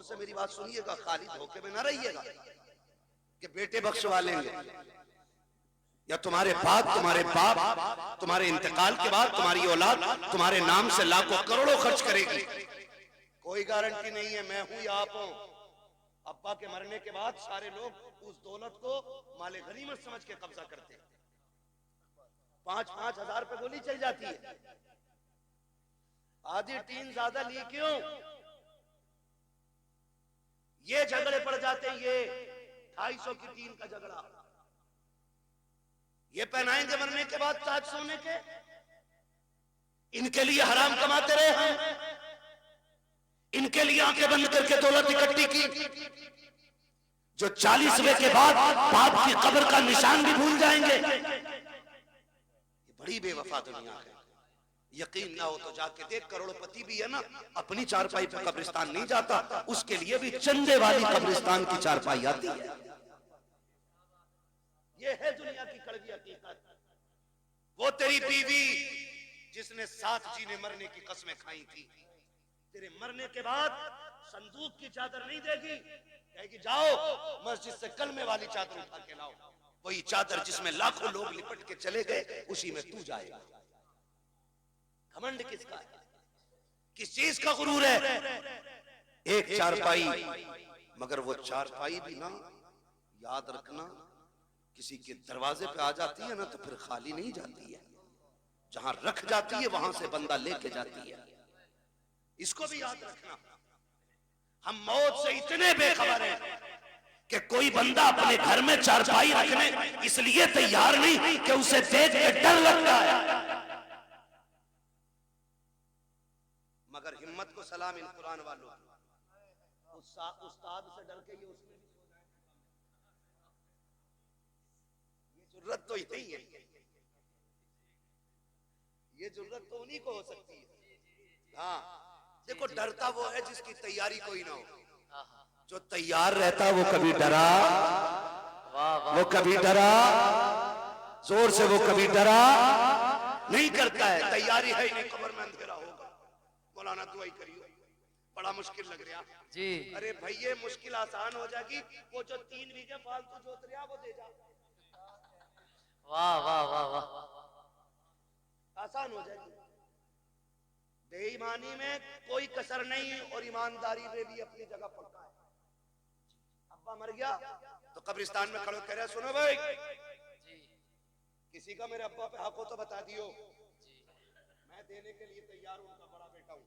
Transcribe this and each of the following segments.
से मेरी बात सुनिएगा, खाली धोखे में ना रहिएगा कि बेटे बख्शवा लेंगे, या तुम्हारे बाद तुम्हारे बाप तुम्हारे इंतकाल के बाद तुम्हारी औलाद तुम्हारे नाम से लाखों करोड़ों खर्च करेगी। कोई गारंटी नहीं है मैं हूं या आप हो। अब्बा के मरने के बाद सारे लोग उस दौलत को माले गनीमत समझ के कब्जा करते हैं। 5-5 हजार पे गोली चल जाती है। आधी टीन ज्यादा ली क्यों? ये झगड़े पड़ जाते हैं, ये 250 की टीन का झगड़ा। ये पहनाएंगे मरने के बाद ताज सोने के, इनके लिए हराम कमाते रहे हम, इनके लिए आंखें बंद करके दौलत इकट्ठी की, जो 40वें के बाद बाप की कब्र का निशान भी भूल जाएंगे। ये बड़ी बेवफा दुनिया है। यकीन ना हो तो जाके देख, करोड़पति भी है ना, अपनी चारपाई पे कब्रिस्तान नहीं जाता, उसके लिए भी चंदे वाली कब्रिस्तान की चारपाई आती है। ये है दुनिया की कड़वी हकीकत। वो तेरी बीवी जिसने साथ जीने मरने की कस्में खाई थी, तेरे मरने के बाद संदूक की चादर नहीं देगी, कहेगी जाओ मस्जिद से कलमे वाली चादर उठा के लाओ। वही चादर जिसमें लाखों लोग लिपट के चले गए, उसी में तू जाएगा। घमंड किसका है? किस चीज का गुरूर है? एक चारपाई, मगर वो चारपाई भी ना, याद रखना, किसी के दरवाजे पे आ जाती है ना तो फिर खाली नहीं जाती है। जहां रख जाती है वहां से बंदा लेके जाती है। इसको भी याद रखना। हम मौत से इतने बेखबर हैं कि कोई बंदा अपने घर में चारपाई रखने इसलिए तैयार नहीं कि उसे देख के डर लगता है। मगर हिम्मत को सलाम इन कुरान वालों, उस्ताद से डर के ये उसमें ये जुर्रत तो ही है, ये जुर्रत तो उन्हीं को हो सकती है। हाँ देखो, डरता वो है जिसकी तैयारी कोई ना हो। जो तैयार रहता वो कभी डरा, वो कभी डरा, जोर से वो कभी डरा नहीं करता है। तैयारी है ही नहीं, कब्र में अंधेरा होगा। मौलाना दुआई करियो, बड़ा मुश्किल लग रहा जी। अरे भाई ये मुश्किल आसान हो जाएगी, वो जो 3 बीघे फालतू जोत रहा वो दे जा। वाह वाह वाह वाह, आसान हो जाएगी। बेईमानी में कोई कसर नहीं और ईमानदारी में भी अपनी जगह पक्का है। अब्बा मर गया तो कब्रिस्तान में खड़े कह रहे सुनो भाई, किसी का मेरे अब्बा पे हक हो तो बता दियो, मैं देने के लिए तैयार हूं, उनका बड़ा बेटा हूं।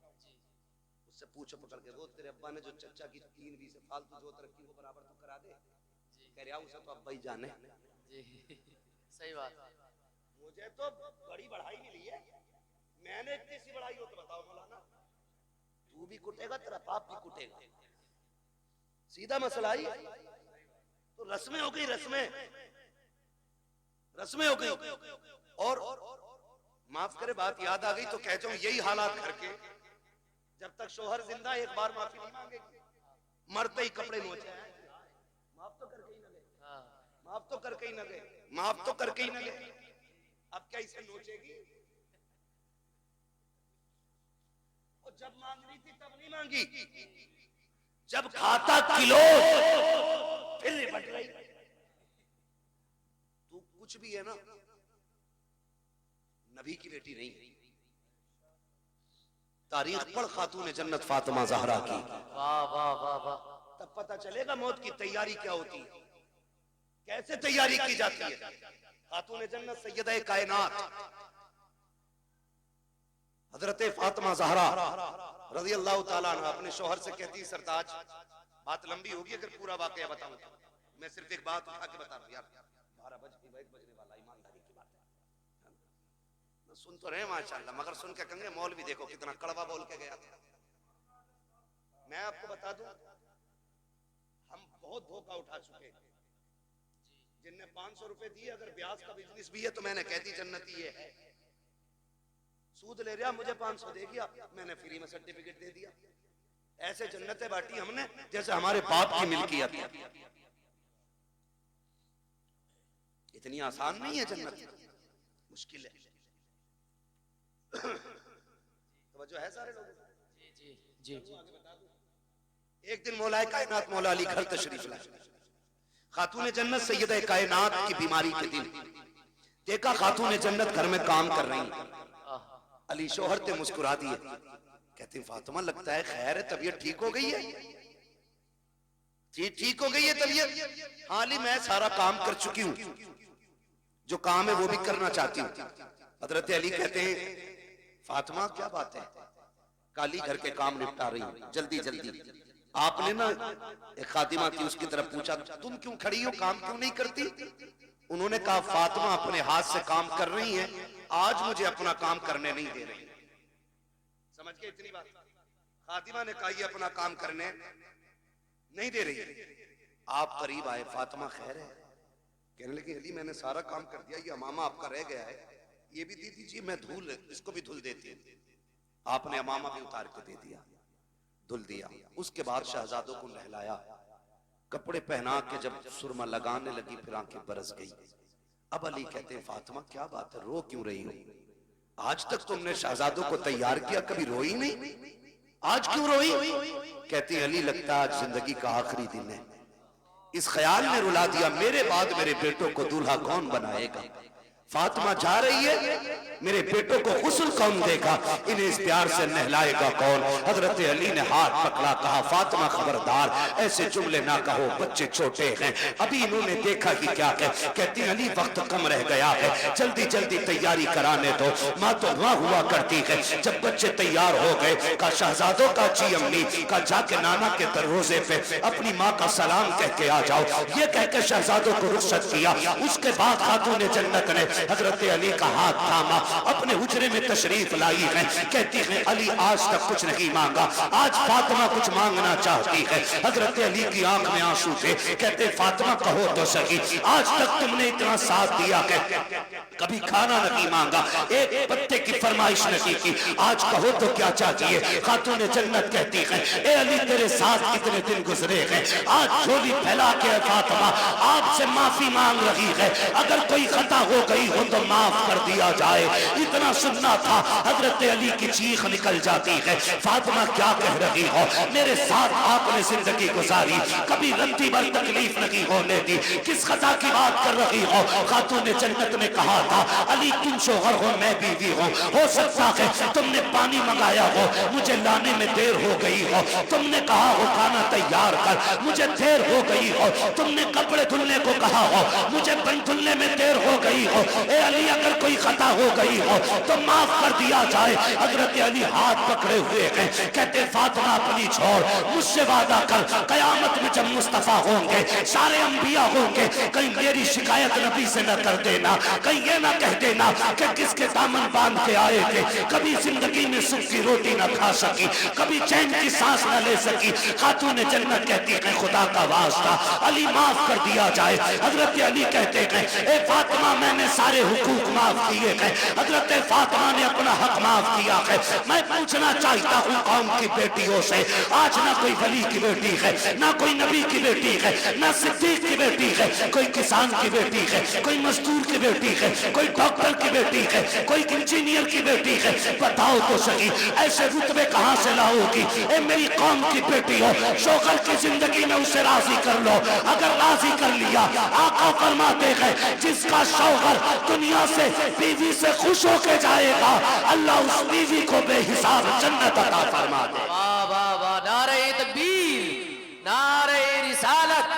उससे पूछो पकड़ के, वो तेरे अब्बा ने जो चचा की 3 बीघे फालतू जोत रखी वो बराबर तू करा दे। कह रहा उसे तो अब्बा ही जाने जी। सही बात। मुझे तो बड़ी बढ़ाई मिली है, मैंने इतनी सी बढ़ाई हो तो बताओ मौलाना, तू भी कुटेगा तेरा बाप भी कुटेगा। सीधा मसला ही तो रस्में हो गई, रस्में हो गई। और माफ करे बात याद आ गई तो कह जाऊं, यही हालात घर के, जब तक शोहर जिंदा एक बार माफी नहीं मांगेगी, मरते ही कपड़े नोचे, माफ तो करके ही न गए, माफ तो करके ही न गए, माफ तो करके ही न गए, अब क्या इसे नोचेगी? और जब मांग रही थी तब नहीं मांगी, जब खाता किलो फिर निपट रही। तू कुछ भी है ना, नबी की बेटी नहीं। तारीख पढ़ खातून जन्नत फातिमा ज़हरा की, वाह वाह वाह वाह, तब पता चलेगा मौत की तैयारी क्या होती है, कैसे तैयारी की जाती है। खातून जन्नत सैयदा कायनात हजरत फातिमा ज़हरा रज़ी अल्लाह ताला अन्हा अपने शौहर से कहती, सरताज बात लंबी होगी अगर पूरा वाकया बताऊं तो, मैं सिर्फ एक बात उठा के बता रहा हूं यार, 12 बजने वाला, ईमानदारी की बात है। सुन तो रहे माशाल्लाह, मगर सुन के कहेंगे मौलवी देखो कितना कड़वा बोल के गया था। मैं आपको बता दूं, हम बहुत धोखा उठा चुके हैं। जिनने 500 रुपए दिए, अगर ब्याज का बिजनेस भी है तो मैंने कह दी जन्नती है। सूद ले रहा मुझे 500 दे गया, मैंने फ्री में सर्टिफिकेट दे दिया। ऐसे जन्नतें बांटी हमने जैसे हमारे बाप की मिल्कियत है। इतनी आसान नहीं है जन्नत, मुश्किल है। तो जो है सारे लोग जी जी जी जी, आगे बता दूं, एक दिन मौलाए कायनात मौला अली घर तशरीफ लाए। खातून जन्नत सैयदा कायनात की बीमारी के दिन देखा खातून जन्नत घर में काम कर रही हैं। अली शोहर ते मुस्कुरा दिए, कहते फातिमा लगता है खैर है, तबीयत ठीक हो गई है? ठीक हो गई है तबीयत? हाँ अली मैं सारा काम कर चुकी हूँ, जो काम है वो भी करना चाहती हूँ। हजरत अली कहते हैं फातिमा क्या बात है? काली घर के काम निपटा रही हूँ जल्दी जल्दी। आपने ना एक खादिमा थी उसकी तरफ पूछा तुम क्यों खड़ी हो, काम क्यों नहीं करती? उन्होंने कहा फातिमा अपने हाथ से काम कर रही हैं, आज मुझे अपना काम करने नहीं दे रही। समझ के इतनी बात? फातिमा ने कहा ये अपना काम करने नहीं दे रही। आप करीब आए, फातिमा खैर है? कहने लगी अली मैंने सारा काम कर दिया, ये अमामा आपका रह गया है, ये भी दे दीजिए, मैं धूल इसको भी धुल देती हूँ। आपने अमामा भी उतार के दे दिया, धुल दिया। उसके बाद शहजादों को नहलाया, कपड़े पहना के जब सुरमा लगाने लगी फिर आंखें बरस गई। अब अली कहते हैं फातिमा क्या बात है, रो क्यों रही हो? आज तक तुमने शहजादों को तैयार किया, कभी रोई नहीं, आज क्यों रोई? कहती है अली लगता है आज जिंदगी का आखिरी दिन है। इस ख्याल ने रुला दिया मेरे बाद मेरे बेटों को दूल्हा कौन बनाएगा। फातिमा जा रही है, मेरे बेटों को गुस्ल कौन देगा, इन्हें इस प्यार से नहलाएगा कौन? हजरत अली ने हाथ पकड़ा, कहा फातिमा खबरदार ऐसे जुमले ना कहो, बच्चे छोटे हैं, अभी इन्होंने देखा कि क्या है। कहती अली वक्त कम रह गया है, जल्दी जल्दी तैयारी कराने दो। माँ तो वहां हुआ करती है, जब बच्चे तैयार हो गए का शहजादों का जी अम्मी का जाके नाना के दरवाजे पे अपनी माँ का सलाम कह के आ जाओ, ये कह के शहजादों को रुखसत किया। उसके बाद खातून जन्नत ने हजरत अली का हाथ थामा, अपने हुजरे में तशरीफ लाई है। कहती है अली आज तक कुछ नहीं मांगा, आज फातिमा कुछ मांगना चाहती है। हजरत अली की आंख में आंसू थे, कहते फातिमा कहो तो सही, आज तक तुमने इतना साथ दिया है, कभी खाना नहीं मांगा, एक पत्ते की फरमाइश नहीं की, आज कहो तो क्या चाहती है? खातून जन्नत कहती है ए अली तेरे साथ कितने दिन गुजरे हैं, आज झोली फैला के फातिमा आपसे माफी मांग रही है, अगर कोई खता हो गई हो तो माफ कर दिया जाए। इतना सुनना था, हजरत अली की चीख निकल जाती है, फातिमा क्या कह रही हो, मेरे साथ आपने जिंदगी गुजारी, कभी रत्ती भर तकलीफ नहीं होने दी, किस खता की बात कर रही हो? खातून जन्नत ने कहा था अली तुम शोहर हो मैं बीवी हो सकता है तुमने पानी मंगाया हो, मुझे लाने में देर हो गई हो, तुमने कहा हो खाना तैयार कर, मुझे देर हो गई हो, तुमने कपड़े धुलने को कहा हो, मुझे बन धुलने में देर हो गई हो, ए अली अगर कोई खता हो गई हो तो माफ कर दिया जाए। हजरत अली हाथ पकड़े हुए हैं, कहते फातिमा अपनी छोड़, मुझसे वादा कर कयामत में जब मुस्तफा होंगे सारे अंबिया होंगे, कहीं मेरी शिकायत नबी से न कर देना, कहीं ये ना कह देना कि किसके दामन बांध के आए थे, कभी जिंदगी में सुख की रोटी ना खा सकी, कभी चैन की सांस न ले सकी। खातून जन्नत कहती है खुदा का वास्ता अली माफ कर दिया जाए। हजरत अली कहते हैं ए फातिमा मैंने सारे हुकूक माफ किए हैं, हजरत फातिमा ने अपना हक माफ किया है। मैं पूछना चाहता हूँ कौम की बेटियों से, आज ना कोई वली की बेटी है, ना कोई नबी की बेटी है, ना सिद्दीक की बेटी है, कोई किसान की बेटी है, कोई मजदूर की बेटी है, कोई डॉक्टर की बेटी है, कोई इंजीनियर की बेटी है, बताओ तो सही ऐसे रुतबे कहाँ से लाओगी? ए मेरी कौम की बेटी हो, शोहर की जिंदगी में उसे राजी कर लो, अगर राजी कर लिया आका फरमाते हैं जिसका शौहर दुनिया से बीवी से खुश होके जाएगा अल्लाह उस बीवी को बेहिसाब जन्नत अता फरमा दे। वाह वाह वाह, नारे तकबीर, नारे रिसालत,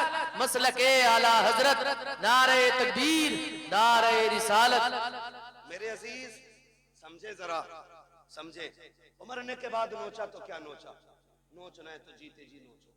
मसलके आला हजरत, नारे तकबीर, नारे रिसालत। मेरे अजीज समझे जरा, समझे, मरने के बाद नोचा तो क्या नोचा, नोचना है तो जीते जी नोचो,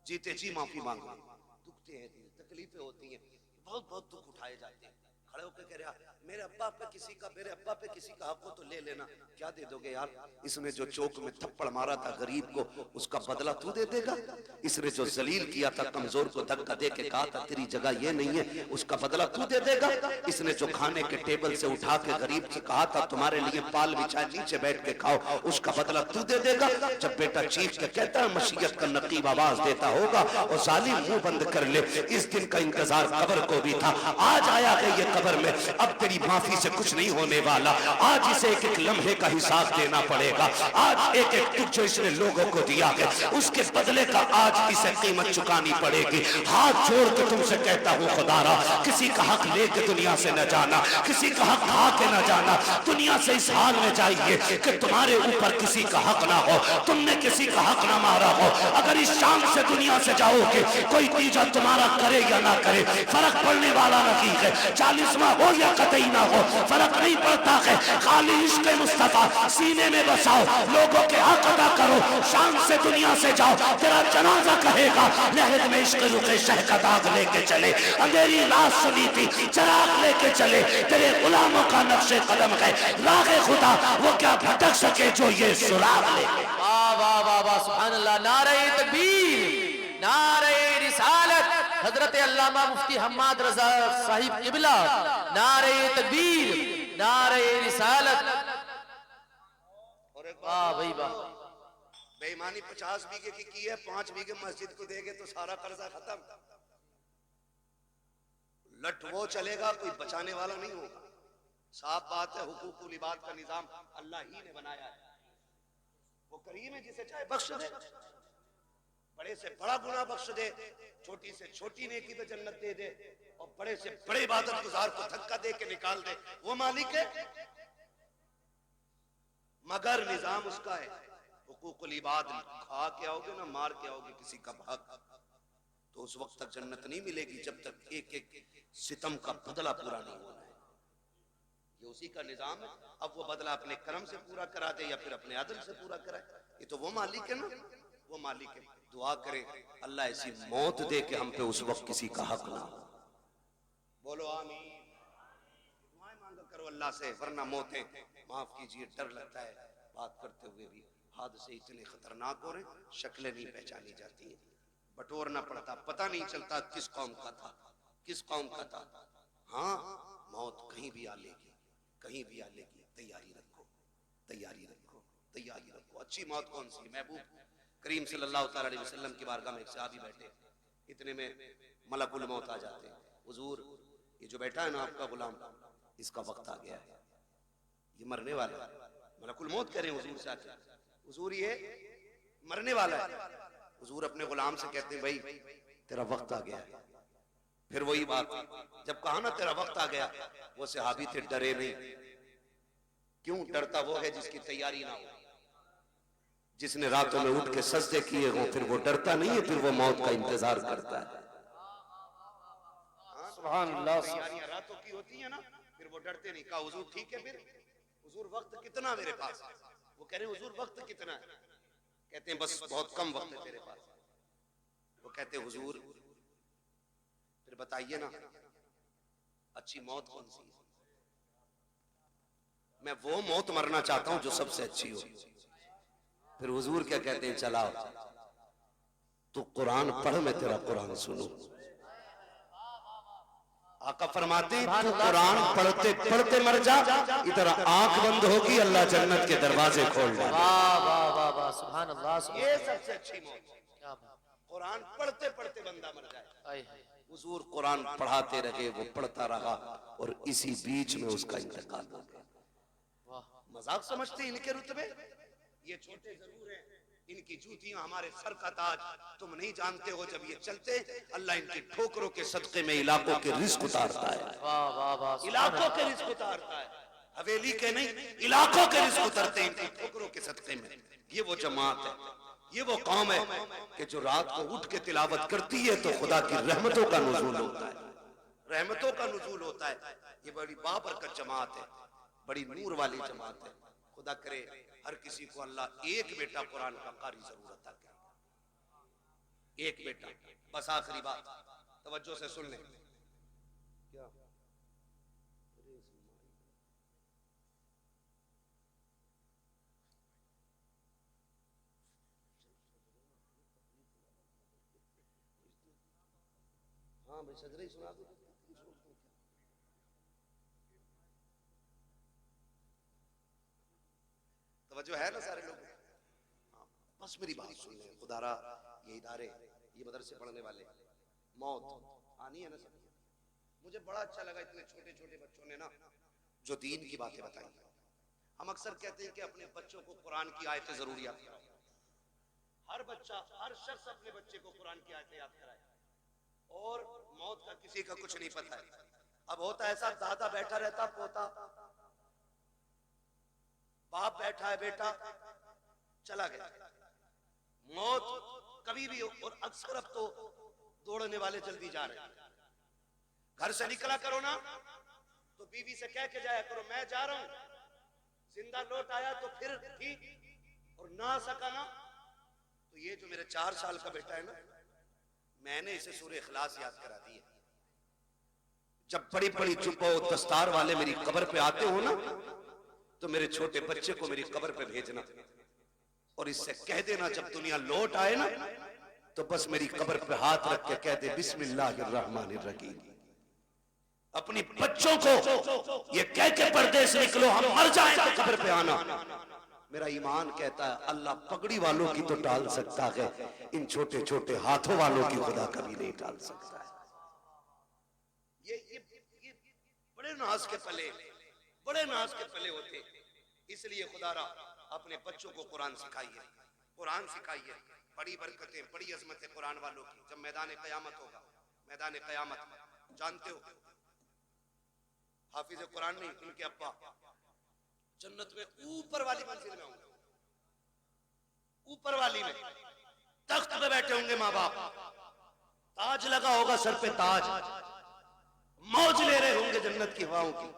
जीते जी माफी मांगो। दुखते हैं दिल, तकलीफें होती हैं, बहुत बहुत दुख उठाए जाते हैं। खड़े होकर कह रहा मेरे अब्बा पे किसी का, मेरे अब्बा पे किसी का हक हो तो ले लेना, क्या दे दोगे यार? इसने जो चौक में थप्पड़ मारा था गरीब को उसका बदला तू दे देगा? इसने जो जलील किया था कमजोर को धक्का दे के कहा था तेरी जगह ये नहीं है, उसका बदला तू दे देगा? इसने जो खाने के टेबल से उठा के गरीब से कहा था तुम्हारे लिए पाल बिछाए नीचे बैठ के खाओ, उसका बदला तू दे देगा? जब बेटा चीख के कहता है मशीयत का नकीब आवाज देता होगा और जालिम मुंह बंद कर ले, इस दिन का इंतजार कब्र को भी था, आज आया है ये कब्र में, अब तेरी माफी से कुछ नहीं होने वाला। आज इसे एक एक लम्हे का हिसाब देना पड़ेगा। आज एक एक दुख जो इसने लोगों को दिया है उसके बदले का आज इसे कीमत चुकानी पड़ेगी। हाथ जोड़ के तुमसे कहता हूँ खुदारा, किसी का हक लेके दुनिया से न जाना, किसी का हक खा के न जाना। दुनिया से इस हाल में जाइए कि तुम्हारे ऊपर किसी का हक ना हो, तुमने किसी का हक ना मारा हो। अगर इस शान से दुनिया से जाओगे, कोई तीजा तुम्हारा करे या ना करे फर्क पड़ने वाला नहीं है। 40वां हो या कतई ना हो, फर्क नहीं पड़ता है। खाली इश्क मुस्तफा सीने में बसाओ, लोगों के हक अदा करो, शान से दुनिया से जाओ। तेरा जनाजा कहेगा लहद में इश्क रुके शह का दाग लेके चले, अंधेरी लाश सुनी थी चराग लेके चले। तेरे गुलामों का नक्शे कदम है रागे खुदा, वो क्या भटक सके जो ये सुराग ले। वाह वाह वाह वाह, सुभान अल्लाह। नारे तकबीर, नारे रिसालत, हजरत अल्लामा मुफ्ती हम्माद रजा साहिब किबला, नारे तकबीर, नारे रिसालत। वाह भाई वाह। बेईमानी 50 बीघे की है, 5 बीघे मस्जिद को देंगे तो सारा कर्जा खत्म। लट वो चलेगा, कोई बचाने वाला नहीं होगा। साफ बात है, हुकूकुल इबाद का निजाम अल्लाह ही ने बनाया है। वो करीम है, जिसे चाहे बख्श दे, बड़े से बड़ा गुनाह बख्श दे, छोटी से छोटी नेकी पे जन्नत दे दे, और बड़े से बड़े इबादत गुजार को धक्का दे के निकाल दे। वो मालिक है, मगर निजाम उसका है। हुकूकुल इबाद खा के आओगे ना मार के आओगे किसी का हक, तो उस वक्त तक जन्नत नहीं मिलेगी जब तक एक एक सितम का बदला पूरा नहीं होना है। ये उसी का निजाम है। अब वो बदला अपने कर्म से पूरा करा दे या फिर अपने अदल से पूरा कराए, ये तो वो मालिक है ना, वो मालिक है। दुआ करें अल्लाह ऐसी मौत दे के हम पे उस वक्त किसी का हक ना हो। बोलो आमीन। दुआएं मांगा करो अल्लाह से, वरना मौतें, माफ कीजिए, डर लगता है बात करते हुए भी। हादसे इतने खतरनाक हो रहे, शक्लें नहीं पहचानी जाती है, बटोरना पड़ता, पता नहीं चलता किस कौम का था, किस कौम का था। हाँ, मौत कहीं भी आ लेगी, कहीं भी आ लेगी। तैयारी रखो, तैयारी रखो, तैयारी रखो। अच्छी मौत कौन सी? महबूब करीम सल्लल्लाहु अलैहि वसल्लम की बारगाह में एक सहाबी बैठे, इतने में मलकुल मौत आ जाते हैं। हुजूर, ये जो बैठा है ना आपका गुलाम, इसका वक्त आ गया है, ये मरने वाला है। मलकुल मौत कह रहे हैं हुजूर से आके, हुजूर ये मरने वाला है। हुजूर अपने गुलाम से कहते हैं, भाई तेरा वक्त आ गया है। फिर वही बात, जब कहा ना तेरा वक्त आ गया, वो सहाबी थे डरे नहीं। क्यों डरता वो है जिसकी तैयारी ना हो, जिसने रातों में उठ के सजदे किए हों, फिर वो डरता नहीं है, फिर वो मौत का इंतजार करता है। सुभान अल्लाह। तैयारियां रातों की होती है ना, फिर वो डरते नहीं। कहा हुजूर ठीक है, फिर हुजूर वक्त कितना मेरे पास? वो कह रहे हैं हुजूर वक्त कितना है? कहते हैं बस बहुत कम वक्त है तेरे पास। वो कहते हैं हुजूर फिर बताइए ना अच्छी मौत कौन सी है? मैं वो मौत मरना चाहता हूं जो सबसे अच्छी हो। फिर हुजूर क्या कहते हैं, चलाओ तू कुरान पढ़, मैं तेरा कुरान सुनूं। आका फरमाते हैं तू कुरान पढ़ते पढ़ते मर जा, इधर आंख बंद होगी अल्लाह जन्नत के दरवाजे खोल देगा। वाह वाह वाह वाह, सुभान अल्लाह। ये सबसे अच्छी मौत, क्या कुरान पढ़ते पढ़ते बंदा मर जाए। हुजूर कुरान पढ़ाते रहे, वो पढ़ता रहा, और इसी बीच में उसका इंतकाल हो गया। मजाक समझते इनके रुतबे? ये छोटे जरूर हैं, इनकी जूतियां हमारे सर का ताज। तुम नहीं जानते हो, जब ये चलते अल्लाह इनकी ठोकरों के सदके में इलाकों के रिस्क उतारता है। वाह वाह वाह, इलाकों के रिस्क उतारता है, हवेली के नहीं, इलाकों के रिस्क उतरते हैं इनकी ठोकरों के सदके में। ये वो जमात है, ये वो कौम है कि जो रात को उठ के तिलावत करती है तो खुदा की रहमतों का नुज़ूल होता है, रहमतों का नुज़ूल होता है। ये बड़ी बाबरकत जमात है, बड़ी नूर वाली जमात है। खुदा करे हर किसी को अल्लाह एक बेटा कुरान का कारी जरूर अता करे, एक बेटा। बस आखिरी बात तवज्जो से सुन लें। क्या हाँ भाई सजरे ही सुना दो। तवज्जो है ना सारे लोग? हाँ, बस मेरी बात सुन लें। खुदारा ये इदारे, ये मदरसे पढ़ने वाले, मौत आनी है ना सबकी, मुझे बड़ा अच्छा लगा इतने छोटे छोटे बच्चों ने ना जो दीन की बातें बताई। हम अक्सर कहते हैं कि अपने बच्चों को कुरान की आयतें जरूर याद कराओ। हर बच्चा, हर शख्स अपने बच्चे को कुरान की आयतें याद कराए। और मौत का किसी का कुछ नहीं पता है। अब होता ऐसा, दादा बैठा रहता, पोता, बाप बैठा है, बेटा चला गया, मौत कभी भी हो। और अक्सर अब तो दौड़ने वाले जल्दी जा रहे हैं। घर से निकला करो ना तो बीवी से कह के जाया करो मैं जा रहा हूं, जिंदा लौट आया तो फिर ठीक, और ना आ सका ना तो ये जो मेरे 4 साल का बेटा है ना, मैंने इसे सूरह इखलास याद करा दी है। जब बड़ी बड़ी चुप्पो दस्तार वाले मेरी कब्र पे आते हो ना तो मेरे छोटे बच्चे को मेरी कब्र पे भेजना और इससे कह देना जब दुनिया लौट आए ना तो बस मेरी कब्र पे हाथ रख के कह दे बिस्मिल्लाहिर्रहमानिर्रहीम। अपनी बच्चों को ये कह के परदेश निकलो, हम मर जाएं तो कब्र पे आना। मेरा ईमान कहता है अल्लाह पगड़ी वालों की तो टाल सकता है, इन छोटे छोटे हाथों वालों की खुदा कभी नहीं टाल सकता है। ये बड़े नाज के पले, बड़े नाज के पले होते। इसलिए खुदारा अपने बच्चों को कुरान सिखाइए, कुरान सिखाइए। बड़ी बरकतें, बड़ी अजमतें कुरान वालों की। जब मैदान क़यामत होगा, मैदान क़यामत जानते हो, हाफिज कुरान नहीं, उनके अब्बा जन्नत में ऊपर वाली मंजिल में होंगे, ऊपर वाली में तख्त पे बैठे होंगे माँ बाप, ताज लगा होगा सर पे, ताज, मौज ले रहे होंगे जन्नत की हवाओं की।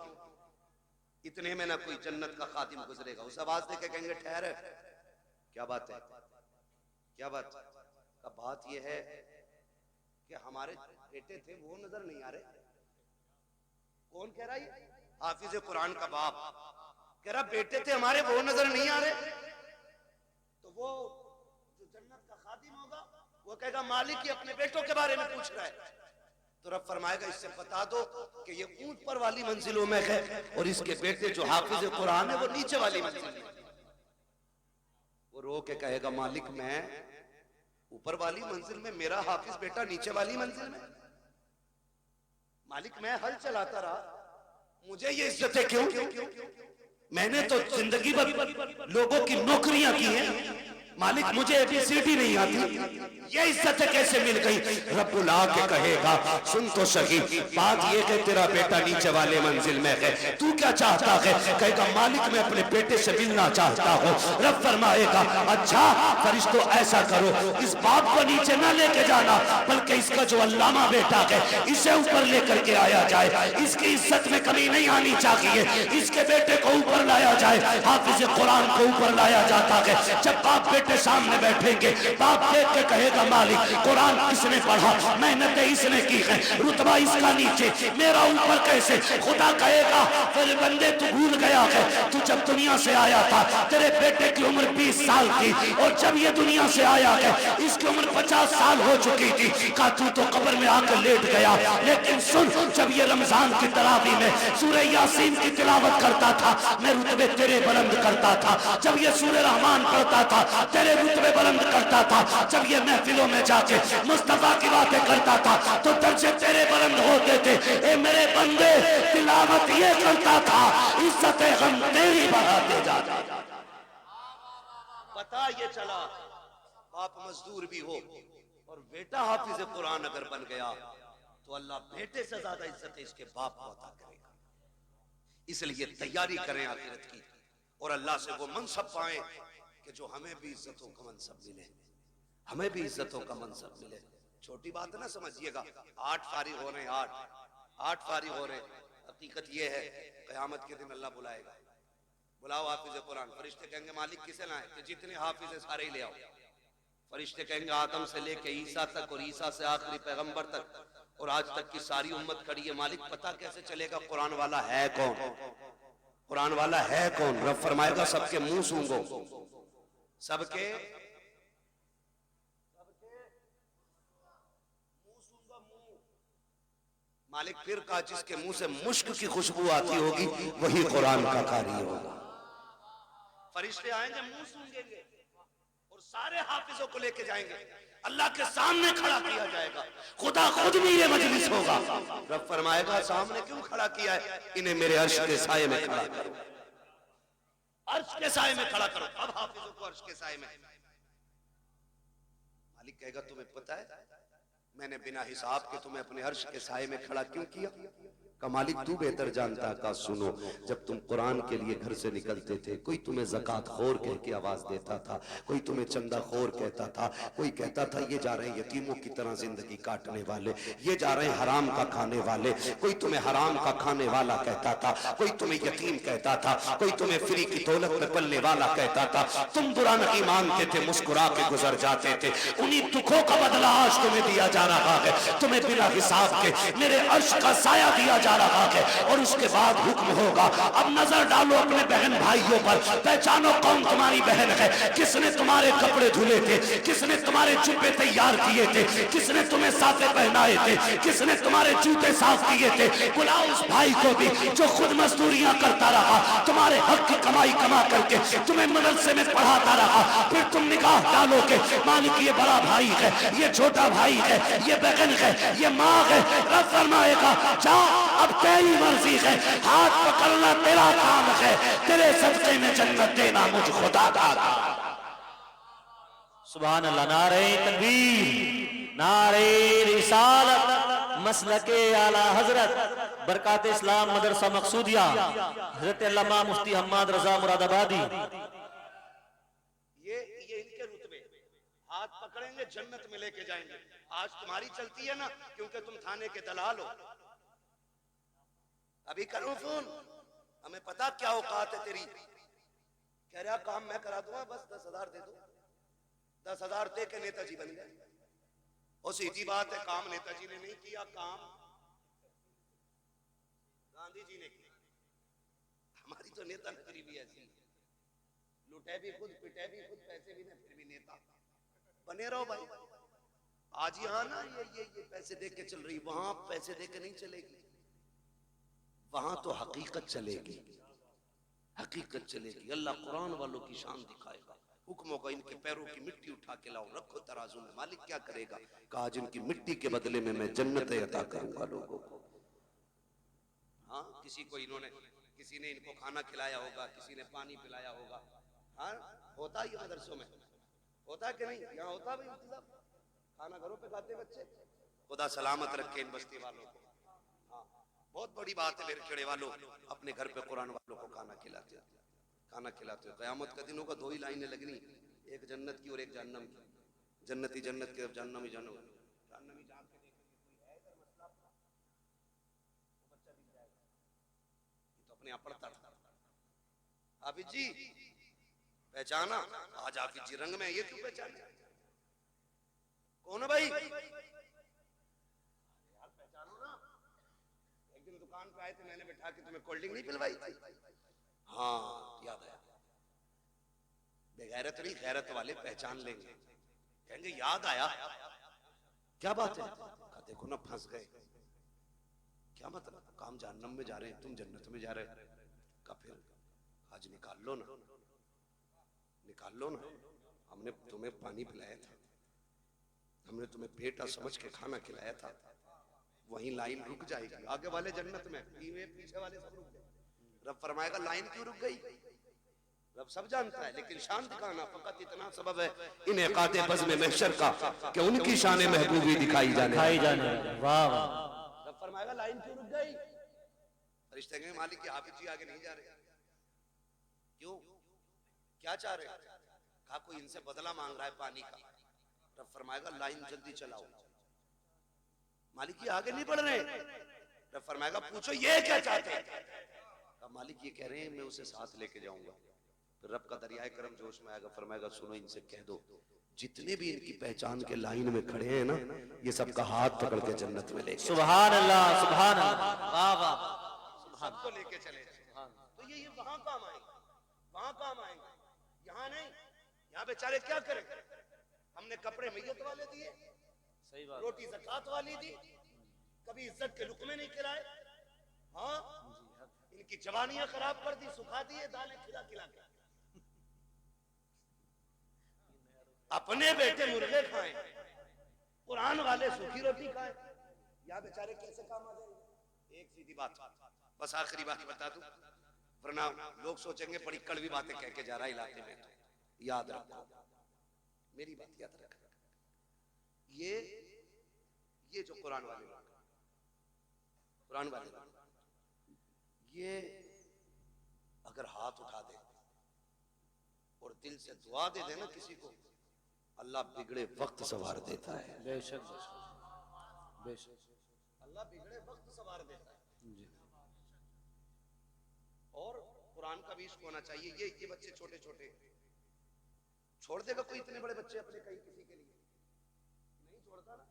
इतने में ना कोई जन्नत का खादिम गुजरेगा, उस आवाज दे के कहेंगे ठहर, क्या बात है, क्या बात का बात यह है कि हमारे बेटे थे वो नजर नहीं आ रहे। कौन कह रहा है? हाफिज कुरान का बाप कह रहा बेटे थे हमारे वो नजर नहीं आ रहे। तो वो जो जन्नत का खादिम होगा वो कहेगा मालिक ही अपने बेटों के बारे में पूछ रहा है। तो रब फरमाएगा इससे बता दो कि ये ऊपर वाली मंजिलों में है और इसके बेटे जो हाफिज कुरान है वो नीचे वाली मंजिल में। वो रो के कहेगा मालिक मैं ऊपर वाली मंजिल में, मेरा हाफिज बेटा नीचे वाली मंजिल में। मालिक मैं हल चलाता रहा, मुझे ये इज्जतें क्यों? मैंने तो जिंदगी भर लोगों की नौकरियां की हैं, मालिक मुझे एबीसीडी नहीं आती, ये इज्जतें कैसे मिल गई? रब्बुल आके कहेगा सुन तो सही, बात ये कि तेरा बेटा नीचे वाले मंजिल में है, तू क्या चाहता है? कहेगा मालिक मैं अपने बेटे से मिलना चाहता हूँ। रब फरमाएगा अच्छा फरिश्तों ऐसा करो, इस बाप को नीचे ना लेके जाना बल्कि इसका जो अल्लामा बेटा है इसे ऊपर लेकर के आया जाए, इसकी इज्जत में कमी नहीं आनी चाहिए, इसके बेटे को ऊपर लाया जाए। हाफिज कुरान को ऊपर लाया जाता है। जब बाप बेटे सामने बैठेंगे, बाप देख के कहेगा मालिक कुरान किसने पढ़ा, मेहनतें इसने की है, रुतबा इसका नीचे, मेरा ऊपर कैसे? खुदा कहेगा फिर बंदे तू भूल गया है, तू जब दुनिया से आया था तेरे बेटे की उम्र 20 साल थी और जब ये दुनिया से आया है इसकी उम्र 50 साल हो चुकी थी। का तू तो कब्र में आकर लेट गया, लेकिन सुन जब ये रमजान की तरावी में सूरह यासीन की तिलावत करता था मैं रुतबे तेरे बुलंद करता था, जब ये सूरह रहमान पढ़ता था तेरे रुतबे बुलंद करता था, जब ये महफिलों में जाके मुस्तफा की बातें करता था तो दर्जे तेरे बुलंद होते थे। ए मेरे बंदे तिलावत ये करता था, इज्जत हम तेरी बढ़ाते जाते। पता ये चला बाप मजदूर भी हो और बेटा हाफिज कुरान अगर बन गया तो अल्लाह बेटे से ज्यादा इज्जत इसके बाप को अता करेगा। इसलिए तैयारी करें आखिरत की और अल्लाह से वो मनसब पाएं कि जो हमें भी इज्जतों का मनसब मिले, हमें भी इज्जतों का मनसब मिले। छोटी बात ना समझिएगा, 8 फारिग हो रहे हैं, 8 फारिग हो रहे हैं। हकीकत ये है क़यामत के दिन अल्लाह बुलाएगा, बुलाओ हाफिज कुरान। फरिश्ते कहेंगे मालिक किसे लाए? कि जितने हाफिज है सारे ही ले आओ। फरिश्ते कहेंगे आदम से लेके ईसा तक और ईसा से आखिरी पैगंबर तक और आज तक की सारी उम्मत खड़ी है। मालिक पता कैसे चलेगा कुरान वाला है कौन? कुरान वाला है कौन? रब फरमाएगा सबके मुंह सूंघो, सबके मुंह सूंघो, मुंह। मालिक फिर कहा जिसके मुंह से मुश्क की खुशबू आती होगी वही कुरान का कारी होगा। फरिश्ते आएंगे मुंह सूंघेंगे और सारे हाफिजों को लेके जाएंगे। अल्लाह के सामने खड़ा किया जाएगा, खुदा खुद मीरे मजलिस होगा। रब फरमाएगा सामने क्यों खड़ा किया है? इन्हें मेरे अर्श के साये में खड़ा करो, अर्श के साये में खड़ा करो। अब हाफिजों को अर्श के साये में, मालिक कहेगा तुम्हें पता है मैंने बिना हिसाब के तुम्हें अपने अर्श के साये में खड़ा क्यों किया? का मालिक तू बेहतर जानता। का सुनो, जब तुम कुरान के लिए घर से निकलते थे, कोई तुम्हें ज़कात खोर कह के आवाज देता था, कोई तुम्हें चंदा खोर कहता था, कोई कहता था ये जा रहे हैं यतीमों की तरह जिंदगी काटने वाले, ये जा रहे हैं हराम का खाने वाले, कोई तुम्हें हराम का खाने वाला कहता था, कोई तुम्हें यतीम कहता था, कोई तुम्हें फ्री की दौलत में पलने वाला कहता था। तुम बुरा नहीं मानते थे, मुस्कुरा के गुजर जाते थे। उन्हीं दुखों का बदला आज तुम्हें दिया जा रहा है। तुम्हें बिना हिसाब के मेरे अर्श का साया दिया जा रहा है। और उसके बाद हुक्म होगा, अब नजर डालो अपने बहन भाइयों पर, पहचानो कौन तुम्हारी बहन है, किसने तुम्हारे कपड़े धुले थे, किसने तुम्हारे जुब्बे तैयार किए थे, किसने तुम्हें साफे पहनाए थे, किसने तुम्हारे जूते साफ किए थे। बुलाओ उस भाई को भी जो खुद मजदूरियां करता रहा, तुम्हारे हक की कमाई कमा करके तुम्हें मदरसे में पढ़ाता रहा। फिर तुम निगाह डालोगे, मालिक ये बड़ा भाई है, ये छोटा भाई है, ये बहन है, ये माँ है। रब फरमाएगा जा, अब तेरी मर्जी है, हाथ पकड़ना तेरा काम है, तेरे सदके में जन्नत देना मुझ खुदा का। सुभान अल्लाह। नारे तकबीर, नारे रिसालत, मसलके आला हजरत बरकात इस्लाम मदरसा मकसूदिया हजरत अल्लामा मुफ्ती हम्माद रजा मुरादाबादी। ये इनके रुतबे, हाथ पकड़ेंगे जन्नत में लेके जाएंगे। आज तुम्हारी चलती है ना, क्योंकि तुम थाने के दलाल हो। अभी करूं फोन, हमें पता क्या औकात है तेरी। कह रहा काम मैं करा दूंगा, बस 10,000 दे दो। 10,000 दे के नेताजी बन गए। और सीधी बात है, काम नेताजी ने नहीं किया, काम गांधी जी ने किया। हमारी तो नेता नगरी भी ऐसी, लुटे भी खुद, पिटे भी खुद, पैसे भी नहीं, फिर भी नेता बने रहो भाई। आज यहाँ ना ये पैसे दे के चल रही, वहां पैसे दे के नहीं चलेगी। वहां तो हकीकत चलेगी, हकीकत चलेगी। अल्लाह कुरान वालों की शान दिखाएगा। हुक्म होगा इनके पैरों की मिट्टी उठा के लाओ, रखो तराजू में। मालिक क्या करेगा? कहा जिनकी मिट्टी के बदले में मैं जन्नतें अता करूंगा लोगों को। हाँ, किसी को इन्होंने, किसी ने इनको खाना खिलाया होगा, किसी ने पानी पिलाया होगा। हाँ, होता ही मदरसों में होता है कि नहीं? यहाँ होता भाई इंतजाम, खाना घरों पे खाते बच्चे। खुदा सलामत रखे इन बस्ती वालों को। हाँ, बहुत बड़ी बात है मेरे खेड़े वालों, अपने घर पे कुरान वालों को खाना खिलाते हो, खाना खिलाते हो। क़यामत का दिन होगा, 2 ही लाइनें लगनी, एक जन्नत की और एक जहन्नम की। जन्नती जन्नत की, जहन्नमी जहन्नम। जहन्नमी जान के देखेंगे कोई है इधर मसला, वो बच्चा दिख जाएगा। ये तो अपने आप पढ़ता था। हाफिज जी पहचाना? आज हाफिज जी रंग में, ये क्यों पहचाना? कौन है भाई? यार पहचानो ना। एक दिन दुकान पे आए थे, मैंने बैठा के तुम्हें कोल्ड ड्रिंक नहीं पिलवाई थी? हाँ याद आया। बेगैरत नहीं, गैरत वाले पहचान लेंगे, कहेंगे याद आया। क्या बात है? देखो ना फंस गए। क्या मतलब? काम जहन्नम में जा रहे हैं, तुम जन्नत में जा रहे हो। का फिर आज निकाल लो ना, निकाल लो ना। हमने तुम्हें पानी पिलाया था, हमने तुम्हें बेटा समझ के खाना खिलाया था। वहीं लाइन रुक जाएगी, आगे वाले जन्नत में, पीछे वाले सब रुक गए। रब फरमाएगा लाइन क्यों रुक गई? रब सब जानता है, लेकिन शान दिखाना फकत इतना सबब है इन्हें काते बज़्म महशर का कि उनकी शान महबूबी दिखाई जाने। वाह वाह। रब फरमाएगा लाइन क्यों रुक गई? फरिश्ते कहेंगे मालिक की हाफिज जी आगे नहीं जा रहे। क्यों? क्या चाह रहे? कहा कोई इनसे बदला मांग रहा है पानी का। रब फरमाएगा लाइन जल्दी चलाओ। मालिक ये आगे नहीं बढ़ रहे। रब फरमाएगा पूछो ये क्या चाहते हैं? मालिक ये कह रहे हैं मैं उसे साथ लेके जाऊंगा। फिर रब का दरियाए करम जोश में आएगा, फरमाएगा सुनो इनसे कह दो जितने भी इनकी पहचान के लाइन में खड़े हैं ना, ये सबका हाथ पकड़ के जन्नत में लेके। सुभान अल्लाह, सुभान अल्लाह, वाह वाह। सबको लेके चले। तो ये वहां काम आएंगे, वहां काम आएंगे, यहाँ नहीं। यहाँ बेचारे क्या करें? हमने कपड़े मैयत वाले दिए, सही बात, रोटी ज़कात वाली दी, कभी इज्जत के लुकमे नहीं खिलाए। हाँ, इनकी जवानियां खराब कर दी, सुखा दिए दालें खिला खिला के। अपने बेटे मुर्गे खाएं, कुरान वाले सूखी रोटी खाए, या बेचारे कैसे काम आ जाएंगे। एक सीधी बात, बस आखिरी बात बता दूं, वरना लोग सोचेंगे बड़ी कड़वी बातें कह के जा रहा है इलाके में। तो याद रखो, मेरी बात याद रखो, ये जो कुरान वाले लोग, ये अगर हाथ उठा दे और दिल से दुआ दे देना किसी को, अल्लाह बिगड़े वक्त सवार देता है। बेशक बेशक अल्लाह बिगड़े वक्त सवार देता है। और कुरान का भी इश्क होना चाहिए। ये बच्चे छोटे छोटे छोड़ देगा कोई इतने बड़े बच्चे अपने कहीं किसी के लिए नहीं छोड़ता ना।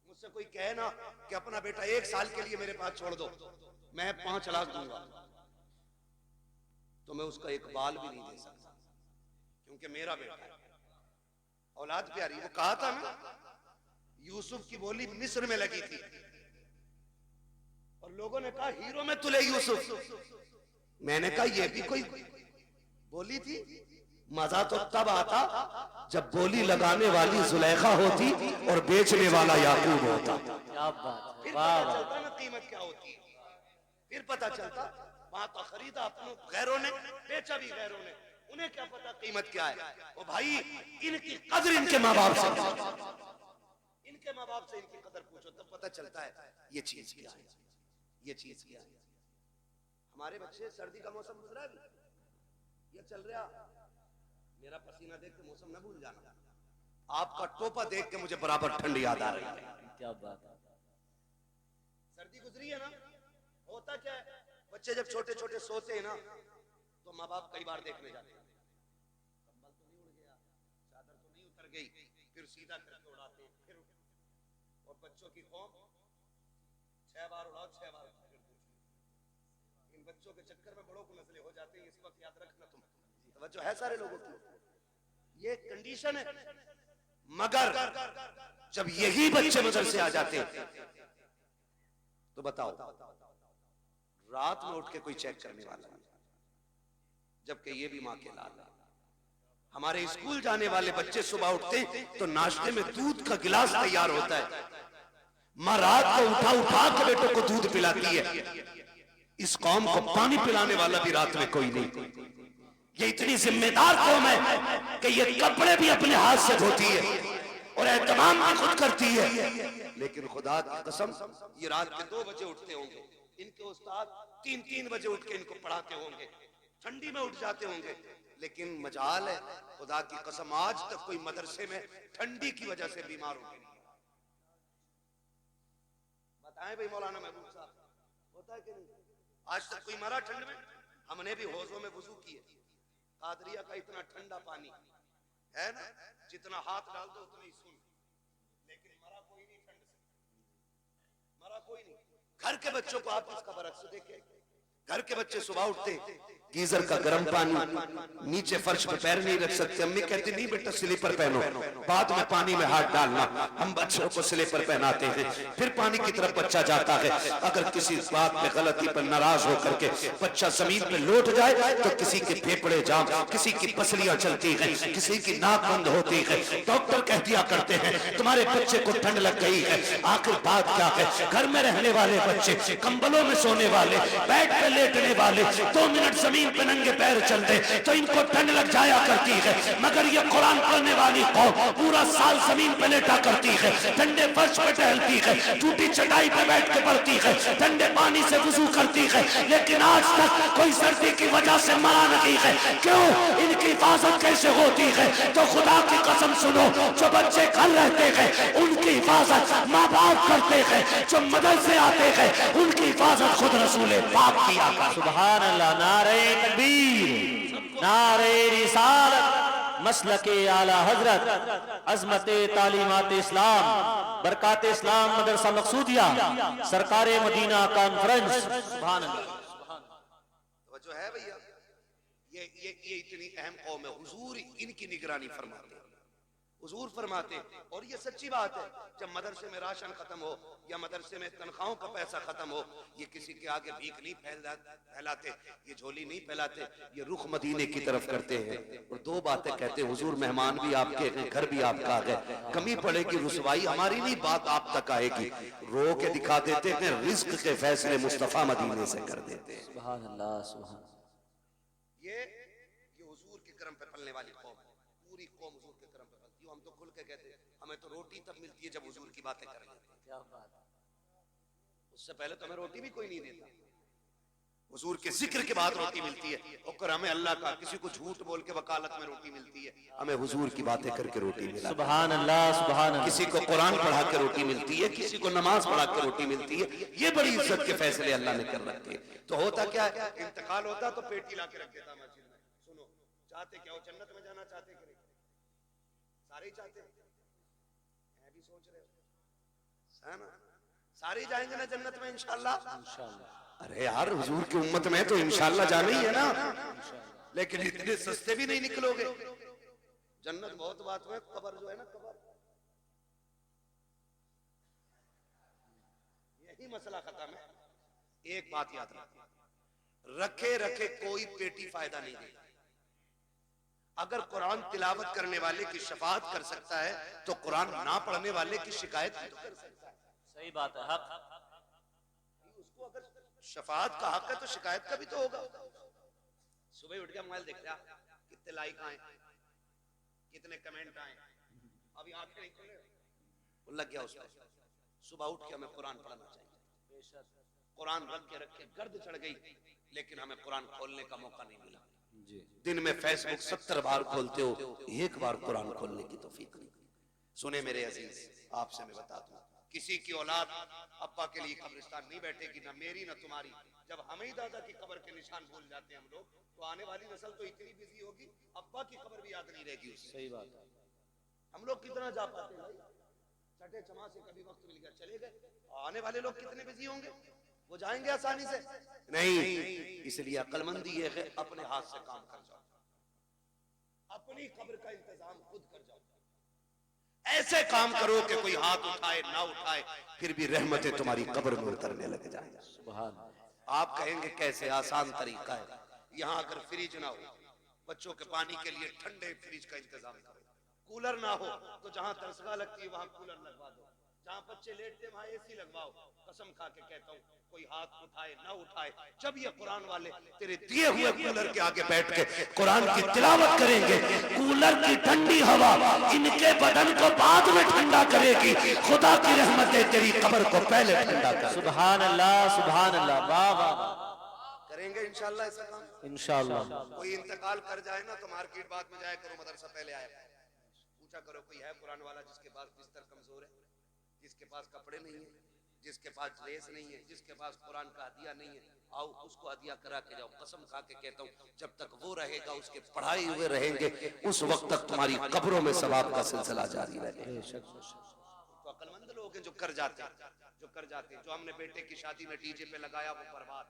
मुझसे कोई कहे ना कि अपना बेटा 1 साल के लिए मेरे पास छोड़ दो, मैं 5 लाख दूंगा, तो मैं उसका एक बाल भी नहीं दे सकता, क्योंकि मेरा बेटा है, औलाद प्यारी। वो कहा था ना, यूसुफ की बोली मिस्र में लगी थी और लोगों ने कहा हीरो में तुले यूसुफ। मैंने कहा ये भी कोई बोली थी? मजा तो तब आता जब बोली लगाने वाली जुलेखा होती और बेचने वाला याकूब होता। क्या बात, फिर पता चलता ना कीमत क्या होती है, फिर पता चलता। वहां तो खरीदा अपनों गैरों ने, बेचा भी गैरों ने, उन्हें क्या पता कीमत क्या है। ओ भाई, इनकी कदर इनके माँ बाप से, इनके माँ बाप से इनकी कदर पूछो, तब पता चलता है ये चीज क्या है, ये चीज क्या है। हमारे बच्चे, सर्दी का मौसम गुजरा है, ये चल रहा, मेरा पसीना देख के मौसम न भूल जाना, आपका टोपा देख के मुझे बराबर ठंड याद आ रही है। क्या बात है। सर्दी गुजरी है ना, होता क्या है, बच्चे जब छोटे छोटे सोते हैं ना, तो माँ बाप कई बार देखने जाते हैं, कंबल तो नहीं उड़ गया, चादर तो नहीं उतर गई, फिर सीधा करके उड़ाते हैं, फिर और बच्चों की कौम 6 बार उड़ाओ 6 बार फिर पूछो। इन बच्चों के चक्कर में बड़ों को मसले हो जाते हैं, इस वक्त याद रखना तुम, तवज्जो है सारे लोगों की, ये कंडीशन है। मगर जब यही बच्चे मदरसे आ जाते तो बताओ, रात में उठ के कोई चेक करने वाला नहीं, जबकि ये भी माँ के लाल। हमारे स्कूल जाने वाले बच्चे सुबह उठते तो नाश्ते में दूध का गिलास तैयार होता है, माँ रात को उठा उठा के बेटों को दूध पिलाती है। इस कौम को पानी पिलाने वाला भी रात में कोई नहीं। ये इतनी जिम्मेदार कौम है कि ये कपड़े भी अपने हाथ से धोती है और एहतमाम भी खुद करती है। लेकिन खुदा की कसम, ये रात के 2 बजे उठते होंगे, इनके उस्ताद 3-3 बजे उठ के इनको पढ़ाते होंगे, ठंडी में उठ जाते होंगे। लेकिन मजाल है, खुदा की कसम, आज तक कोई मदरसे में ठंडी की वजह से बीमार हो गए। बताएं भाई मौलाना महबूब साहब, होता है कि नहीं? आज तक कोई मरा ठंड में? हमने भी हौजों में वुजू किए, कादरिया का इतना ठंडा पानी है ना, जितना हाथ डाल दो उतना ही सुन, लेकिन मरा कोई नहीं ठंड से, मरा कोई नहीं। घर के बच्चों को आप इसका बरक्स देखें, घर के बच्चे सुबह उठते गीजर का गर्म पानी, नीचे फर्श पे पैर नहीं रख सकते, अम्मी कहती नहीं बेटा स्लीपर पहनो, बाद में पानी में हाथ डालना। हम बच्चों को स्लीपर पहनाते हैं, फिर पानी की तरफ बच्चा जाता है। अगर किसी बात पे गलती पर नाराज होकर के बच्चा जमीन पे लौट जाए तो किसी के फेफड़े जाम, किसी की पसलियां चलती हैं, किसी की नाक बंद होती है। डॉक्टर कह दिया करते हैं तुम्हारे बच्चे को ठंड लग गई है। आखिर बात क्या है? घर में रहने वाले बच्चे, कंबलों में सोने वाले, बेड पे लेटने वाले, 2 मिनट जमीन पे नंगे पैर चलते तो इनको ठंड लग जाया करती है। मगर ये कुरान पढ़ने वाली कौम पूरा साल जमीन पे लेटा करती है, ठंडे फर्श पे टहलती है, टूटी चटाई पे बैठ के पढ़ती है, ठंडे पानी से वुजू करती है, लेकिन आज तक कोई सर्दी की वजह से मरा नहीं है। क्यों? इनकी हिफाजत कैसे होती है? तो खुदा की कसम सुनो, जो बच्चे घर रहते हैं उनकी हिफाजत माँ बाप करते हैं, जो मदरसे आते हैं उनकी हिफाजत खुद रसूल पाक किया। सुभान अल्लाह। नारे तकबीर, नारे रिसालत, मसलके आला हजरत, अजमत तालीमात इस्लाम, बरकात इस्लाम मदरसा मकसूदिया, सरकारे मदीना कॉन्फ्रेंस। सुभान अल्लाह। जो है भैया, ये इतनी अहम कौम है, हुजूर इनकी निगरानी फरमाते हैं। हुजूर फरमाते, और ये सच्ची बात है, जब मदरसे में राशन खत्म हो या मदरसे में तनख्वाहों का पैसा खत्म हो, ये किसी के आगे भीख नहीं फैलाते, ये झोली नहीं फैलाते, ये रुख मदीने की तरफ करते हैं और दो बातें कहते हैं, हुजूर मेहमान भी आपके हैं, घर भी आपका है, कमी पड़ेगी रुसवाई हमारी नहीं, बात आप तक आएगी, रो के दिखा देते हैं, रिज्क के फैसले मुस्तफा मदीने से कर देते हैं। सुभान अल्लाह, सुभान। ये हुजूर के करम पे पलने वाली कौम, पूरी कौम हुजूर के करम पे पलती है। हम तो खुल के कहते हैं, हमें तो रोटी तब मिलती है जब हुजूर की बातें करें, क्या बात है। उससे पहले तो हमें रोटी भी कोई नहीं देता, हुजूर के जिक्र के बाद रोटी मिलती है। और हमें अल्लाह का, किसी को झूठ बोल के वकालत में रोटी मिलती है, हमें हुजूर की बातें करके रोटी मिलती है। सुभान अल्लाह, सुभान अल्लाह। किसी को कुरान पढ़ा के रोटी मिलती है, किसी को नमाज पढ़ा के रोटी मिलती है। ये बड़ी इज्जत के फैसले अल्लाह ने कर रखे हैं। तो होता क्या है, इंतकाल होता तो पेटी ला के रख देता मस्जिद में। सुनो, चाहते क्या हो, जन्नत में जाना चाहते कि नहीं? सारे ही चाहते हैं, मैं भी सोच रहे हो, है ना? सारे ही जाएंगे ना जन्नत में इंशाल्लाह। इंशाअल्लाह। अरे यार, हुजूर की उम्मत में तो इंशाल्लाह जाना ही है ना, लेकिन इतने सस्ते भी नहीं निकलोगे। जन्नत बहुत बात में, कब्र जो है ना, कब्र, यही मसला खत्म है। एक बात याद रखो, रखे रखे कोई पेटी फायदा नहीं देगा। अगर कुरान तिलावत करने वाले की शफाअत कर सकता है तो कुरान ना पढ़ने वाले की शिकायत भी तो कर सकता है। सही बात है, हक। उसको अगर शफाअत का हक है तो शिकायत का भी तो होगा। सुबह उठ के मोबाइल देखता है, कितने लाइक आए, कितने कमेंट आए, अभी आंखें नहीं खुले, वो लग गया उसमें। सुबह उठ के हमें कुरान पढ़ना चाहिए। कुरान रख के गर्द चढ़ गई, लेकिन हमें कुरान खोलने का मौका नहीं मिला। दिन में फेसबुक 70 बार खोलते हो, एक बार कुरान खोलने की तौफीक नहीं। सुने मेरे अजीज, आपसे मैं बता दूं, किसी की औलाद अब्बा के लिए कब्रिस्तान नहीं बैठेगी, ना मेरी ना तुम्हारी। जब हम ही दादा की कब्र के निशान भूल जाते हैं हम लोग, तो आने वाली नस्ल तो इतनी बिजी होगी, अब्बा की कब्र भी याद नहीं रहेगी उससे। सही बात है। हम लोग कितना जा पाते हैं भाई, छठे छमा से कभी वक्त मिल गया चले गए, आने वाले लोग कितने बिजी होंगे, वो जाएंगे आसानी से नहीं। इसलिए अक्लमंदी ये है, अपने हाथ से काम कर जाओ, अपनी कब्र का इंतजाम खुद कर जाओ। ऐसे काम करो कि कोई हाथ उठाए ना उठाए, फिर भी रहमतें तुम्हारी कब्र में उतरने लग जाए। सुभान। आप कहेंगे कैसे, आसान तरीका है। यहाँ अगर फ्रिज ना हो, बच्चों के पानी के लिए ठंडे फ्रिज का इंतजाम करो। कूलर ना हो तो जहाँ तरसगा लगती है वहां कूलर लगवा दो, जहाँ बच्चे लेटते वहां एसी लगवाओ। कसम खा के कहता हूँ, कोई हाथ उठाए ना उठाए, जब ये कुरान वाले तेरे दिए हुए कूलर के आगे बैठ के कुरान की तिलावत करेंगे, कूलर की ठंडी हवा इनके बदन को बाद में ठंडा करेगी। खुदा की रहमतें तेरी कब्र को पहले ठंडा कर। सुभान अल्लाह, सुभान अल्लाह। वाह वाह। करेंगे इंशाल्लाह ऐसा काम, इंशाअल्लाह। कोई इंतकाल कर जाए ना तो मार्केट बाद में जाया करो, मदरसा पहले आया पूछा करो, कोई है कुरान वाला जिसके पास बिस्तर कमजोर है, जिसके पास कपड़े नहीं है, जिसके पास ड्रेस नहीं है, जिसके पास कुरान का हदिया नहीं है, आओ उसको हदिया करा के जाओ। कसम खा के कहता हूँ, जब तक वो रहेगा, उसके पढ़ाई हुए रहेंगे, उस वक्त तक तुम्हारी कब्रों में सवाब का सिलसिला जारी रहेगा। तो अक्लमंद लोग हैं जो कर जाते हैं, जो हमने बेटे की शादी में डीजे पे लगाया वो बर्बाद,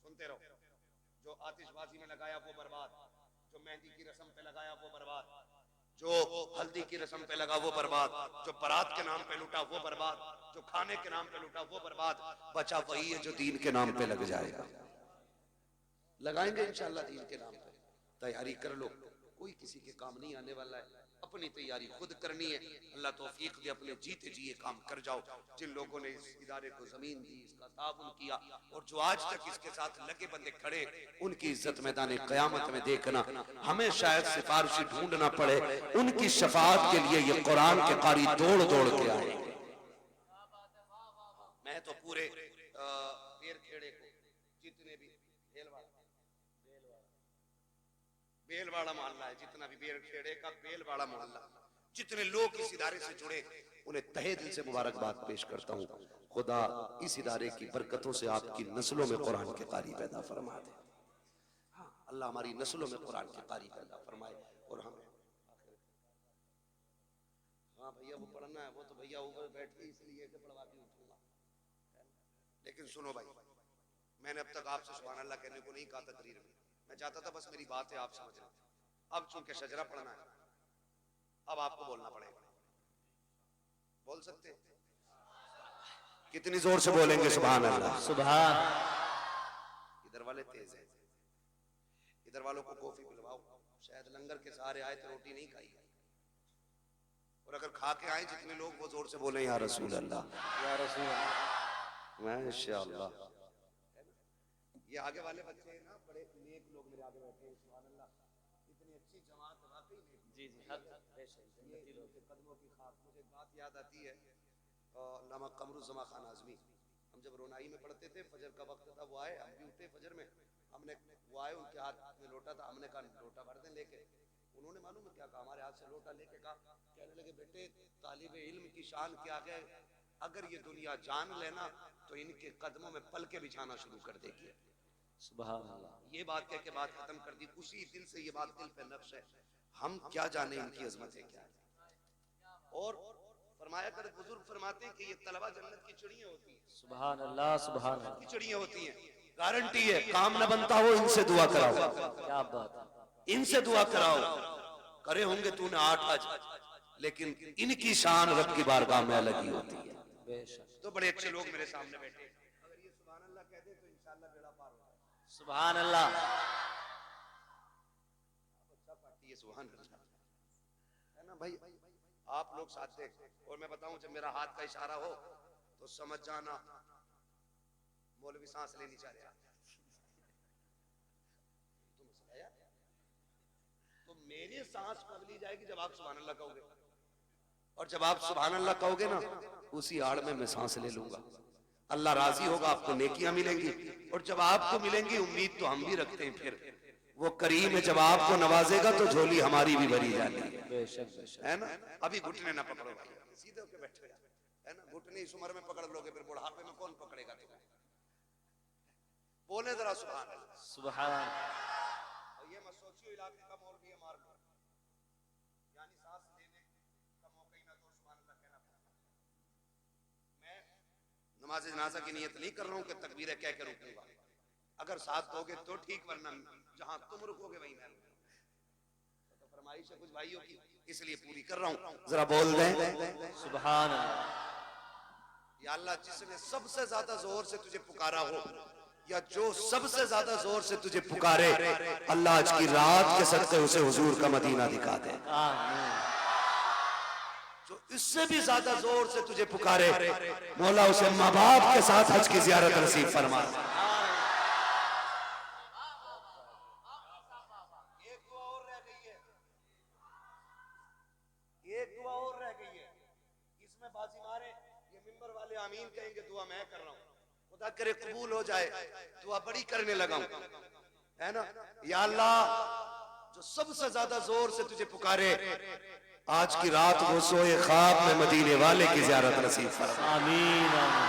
सुनते रहो। जो आतिशबाजी में लगाया वो बर्बाद, जो मेहंदी की रस्म पे लगाया वो बर्बाद, जो हल्दी की रस्म पे लगा वो बर्बाद, जो बारात के नाम पे लुटा वो बर्बाद, जो खाने के नाम पे लुटा वो बर्बाद। बचा वही है जो दीन के नाम पे लग जाएगा। लगाएंगे इंशाल्लाह दीन के नाम पे, तैयारी कर लो, कोई किसी के काम नहीं आने वाला है, अपनी तैयारी खुद करनी है। अल्लाह तौफीक दे, अपने जीते जी ये काम कर जाओ। जिन लोगों ने इस इदारे को जमीन दी, इसका ताबुन किया, और जो आज तक इसके साथ लगे बंदे खड़े, उनकी इज्जत मैदान क़यामत में देखना, हमें शायद सिफारिशी ढूंढना पड़े, उनकी शफाअत के लिए ये कुरान के कारी दौड़ दौड़ के आए। मैं तो पूरे बेरखेड़े को, जितने भी बेलवाड़ा मोहल्ला है, जितना भी बेरखेड़े का बेलवाड़ा मोहल्ला, जितने लोग इस इदारे से जुड़े, उन्हें तहे दिल से मुबारकबाद पेश करता हूँ। खुदा इस इदारे की बरकतों से आपकी नस्लों में कुरान के कारी पैदा फरमा दे। हाँ, अल्लाह हमारी नस्लों में कुरान के कारी पैदा फरमाए। और हमें, हाँ भैया वो पढ़ना है, वो तो भैया ऊपर बैठ के इसलिए कि पढ़वा के उठूंगा। लेकिन सुनो भाई, मैंने अब तक आपसे सुभान अल्लाह कहने को नहीं कहा तकरीर में, मैं चाहता था बस मेरी बात है आप समझ लें। अब चूंकि शजरा पढ़ना है, अब आपको बोलना पड़ेगा। बोल सकते हैं? कितनी जोर से बोलेंगे सुभान अल्लाह? सुभान। इधर वाले तेज हैं, इधर वालों को कॉफी पिलवाओ। शायद लंगर के सहारे आए तो रोटी नहीं खाई, और अगर खा के आए जितने लोग वो जोर से बोले या रसूल अल्लाह, या रसूल अल्लाह। माशाअल्लाह। ये आगे वाले बच्चे हैं ना, बड़े नेक लोग मेरे आगे बैठे हैं, सुभान अल्लाह। इतनी अच्छी जमात है वाकई में। जी जी, ये कदमों की खाक। मुझे एक बात याद आती है, अल्लामा कमरुज़्ज़मा खान आज़मी, हम जब रोनाई में पढ़ते थे, फजर का वक्त था, वो आए, हम भी उठे फजर में, हमने वो आए, उनके हाथ में लोटा था, हमने कहा लोटा भर दें लेके। उन्होंने मालूम है क्या कहा? हमारे हाथ से लोटा लेके कहा, कहने लगे बेटे तालिबे इल्म की शान क्या है, अगर ये दुनिया जान लेना तो इनके कदमों में पलके बिछाना शुरू कर देगी। सुभान अल्लाह। ये बात कह के बात खत्म कर दी। उसी दिल से ये बात दिल पे नक्श है, हम क्या जाने इनकी अजमत है क्या है। और फरमाया कर बुजुर्ग फरमाते हैं कि ये तलबा जन्नत की चिड़ियां होती हैं। सुभान अल्लाह, सुभान अल्लाह। की चिड़ियां होती हैं, गारंटी है, काम न बनता हो इनसे दुआ कराओ, क्या बात है। इनसे दुआ कराओ। करे होंगे तूने 8 हज, लेकिन इनकी शान रब की बारगाह में अलग ही होती है। बेशक। तो बड़े अच्छे लोग मेरे सामने बैठे, अगर ये सुभान अल्लाह कह दे तो इंशाअल्लाह बेड़ा पार हो जाए। सुभान अल्लाह। अच्छा पार्टी है, सुभान अल्लाह, है ना भाई? आप लोग साथ देख। और मैं बताऊं, जब मेरा हाथ का इशारा हो तो समझ जाना मौलवी सांस लेनी चाह रहे हैं। तो मेरी सांस कब ली जाएगी? जब आप सुभान अल्लाह कहोगे। और जब आप सुभान अल्लाह कहोगे ना, उसी आड़ में मैं सांस ले लूंगा। अल्लाह राजी होगा, आपको नेकियां मिलेंगी। और जब आपको मिलेंगी, उम्मीद तो हम भी रखते हैं, फिर वो करीम है, जब आपको नवाजेगा तो झोली हमारी भी भरी जाती है। बेशक बेशक। है ना? अभी घुटने ना पकड़ो भाई, सीधे होके बैठो यार, है ना? घुटने इस उम्र में पकड़ लोगे, फिर बुढ़ापे में कौन पकड़ेगा तुम्हें? बोले जरा सुभान अल्लाह। सुभान। और ये मत सोचियो इलाके का मौलवी मार लो, यानी सांस लेने का मौका ही ना दो, सुभान अल्लाह कहना पड़ता। मैं नमाज जनाजा की नियत नहीं कर रहा हूं कि तकबीरें कह के रुकूंगा। अगर साथ दोगे तो ठीक, वरना जहां तुम रुकोगे वहीं मैं रुकूंगा। तो फरमाइश है कुछ भाइयों की, इसलिए पूरी कर रहा हूं। जरा बोल दें सुभान अल्लाह। या अल्लाह, जिसने सबसे ज्यादा जोर से तुझे पुकारा हो, या जो सबसे ज्यादा जोर से तुझे पुकारे, अल्लाह आज की रात के सदक़े उसे हुजूर का मदीना दिखा दे। आमीन। जो इससे भी ज्यादा जोर से तुझे पुकारे, मौला उसे माँ बाप के साथ हज की ज़ियारत नसीब फरमा। एक दुआ और रह गई है, एक दुआ और रह गई है, इसमें बाजी मारे ये मिंबर वाले आमीन कहेंगे, दुआ मैं कर रहा हूं, खुदा करे कबूल हो जाए, दुआ बड़ी करने लगा हूं, है ना? या अल्लाह, जो सबसे ज्यादा जोर से तुझे पुकारे, आज की रात वो सोए ख्वाब में मदीने वाले की ज़ियारत नसीब फरमा। आमीन आमीन।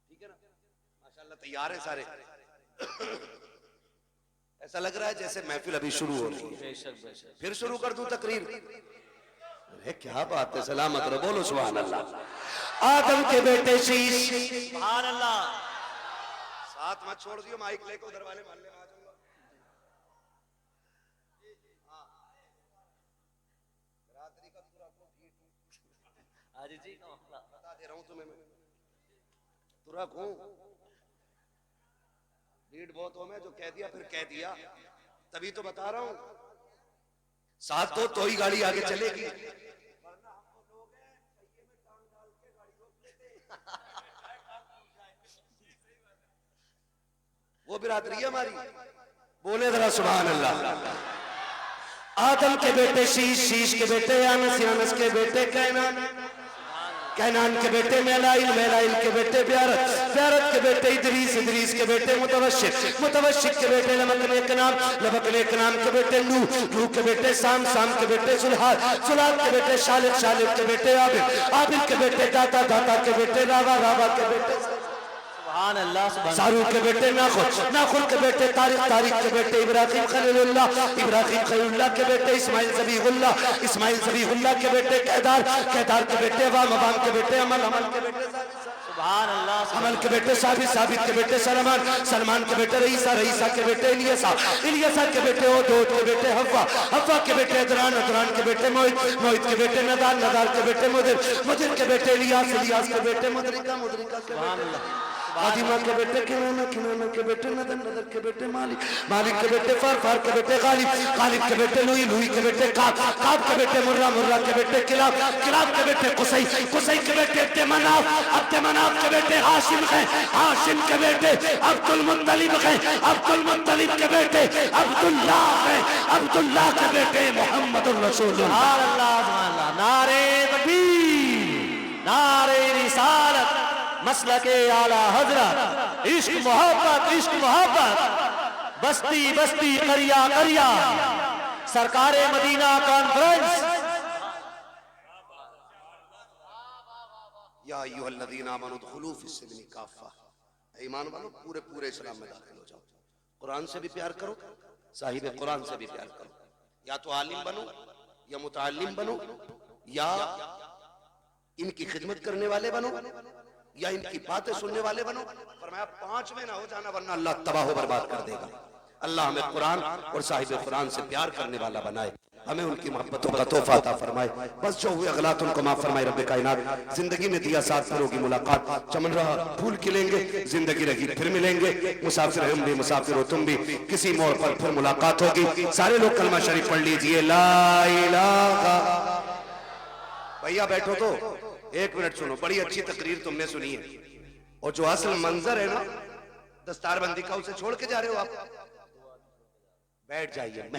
ठीक है ना? माशाअल्लाह तैयार है सारे। ऐसा लग रहा है जैसे महफिल अभी शुरू हो रही है। बेशक बेशक। फिर शुरू कर दूं तकरीर? अरे क्या बात है, सलामत रहो, बोलो सुभान अल्लाह। आदम के बेटे शीश, सुभान अल्लाह। साथ मत छोड़ दियो, माइक लेके उधर वाले मोहल्ले में आ जाऊंगा। हाँ, बरादरी का पूरा हाजी जी बता दे रहा हूं तुम्हें मैं, तुरक हूं, भीड़ बहुत हो, मैं जो कह दिया फिर कह दिया, तभी तो बता रहा हूं। साथ दो तो ही गाड़ी आगे चलेगी, वरना हम वो लोग हैं पहिए में टांग डाल के गाड़ी रोक लेते हैं। वो बिरादरी है हमारी, बोले जरा सुभान अल्लाह। आदम के बेटे शीश, शीश के बेटे यानस, यानस के बेटे कैनान, कैनान के बेटे मेलाइल, मेलाइल के बेटे ब्यारत, ब्यारत के बेटे इदरीस, इदरीस के बेटे मुतवशिक, मुतवशिक के बेटे लबक नेक नाम, लबक नेक नाम के बेटे नूह, नूह के बेटे साम, साम के बेटे सुलहाद, सुलहाद के बेटे शालिक, शालिक के बेटे आबिद, आबिद के बेटे दाता, दाता के बेटे रावा, रावा के बेटे सुभान अल्लाह। सुभान सारूक के बेटे नाखुन, नाखुन के बेटे तारिक, तारिक के बेटे इब्राहिम खलीलुल्लाह, इब्राहिम खलीलुल्लाह के बेटे इस्माइल ज़बीहुल्लाह, इस्माइल ज़बीहुल्लाह के बेटे केदार, केदार के बेटे वाम, वाम के बेटे अमल, अमल के बेटे सुभान अल्लाह, अमल के बेटे साबित, साबित के बेटे सलमान, सलमान के बेटे रईसा, रईसा के बेटे इलियासा, इलियासा के बेटे ओदोद के बेटे हव्वा, हव्वा के बेटे अदरान, अदरान के बेटे मोहित, मोहित के बेटे नदार, नदार के बेटे मुदिर, मुदिर के बेटे इलियास, इलियास के बेटे मुदरिका, मुदरिका के बेटे आदिमा के बेटे किनाना, किनाना के बेटे नदर, नदर के बेटे मालिक, मालिक के बेटे फार, फार के बेटे गालिब, गालिब के बेटे लुई, लुई के बेटे काब, काब के बेटे मुर्रा, मुर्रा के बेटे किलाब, किलाब के बेटे कुसै, कुसै के बेटे अब्दमनाफ, अब्दमनाफ के बेटे हाशिम हैं, हाशिम के बेटे अब्दुल मुत्तलिब हैं, अब्दुल मुत्तलिब के बेटे अब्दुल्लाह हैं, अब्दुल्लाह के बेटे मोहम्मदुर रसूलुल्लाह। सुभान अल्लाह, सुभान अल्लाह। नारे तकबीर, नारे रिसालत, मसलके आला हजरत, इश्क मोहब्बत, इश्क मोहब्बत, बस्ती बस्ती करिया करिया, सरकारे मदीना कॉन्फ्रेंस। या अय्युहल्लज़ीना आमनू उदखुलू फिस्सिल्मी काफ़ा, ईमान वालों पूरे पूरे इस्लाम में दाखिल हो जाओ। कुरान से भी प्यार करो, साहिब कुरान से भी प्यार करो। या तो आलिम बनो, या मुतअल्लिम बनो, या इनकी खिदमत करने वाले बनो, या इनकी बातें सुनने वाले बनो। फरमाया 5 में ना हो जाना, वरना अल्लाह तबाह बर्बाद कर देगा। अल्लाह हमें कुरान और साहिब कुरान से प्यार करने वाला बनाए, हमें उनकी मोहब्बतों का तोहफा अता फरमाए। बस जो हुए अगलात उनको माफ फरमाए रब्बे कायनात। जिंदगी ने दिया साथ, फिर होगी मुलाकात, चमन रहा फूल खिलेंगे, जिंदगी रही फिर मिलेंगे। मुसाफिर हम भी, मुसाफिर हो तुम भी, किसी मोड़ पर फिर मुलाकात होगी। सारे लोग कलमा शरीफ पढ़ लीजिए, ला इलाहा। भैया बैठो तो 1 मिनट सुनो, बड़ी अच्छी तकरीर तुमने सुनी है, और जो असल मंजर है ना दस्तारबंदी का, उसे छोड़ के जा रहे हो आप। बैठ जाइए।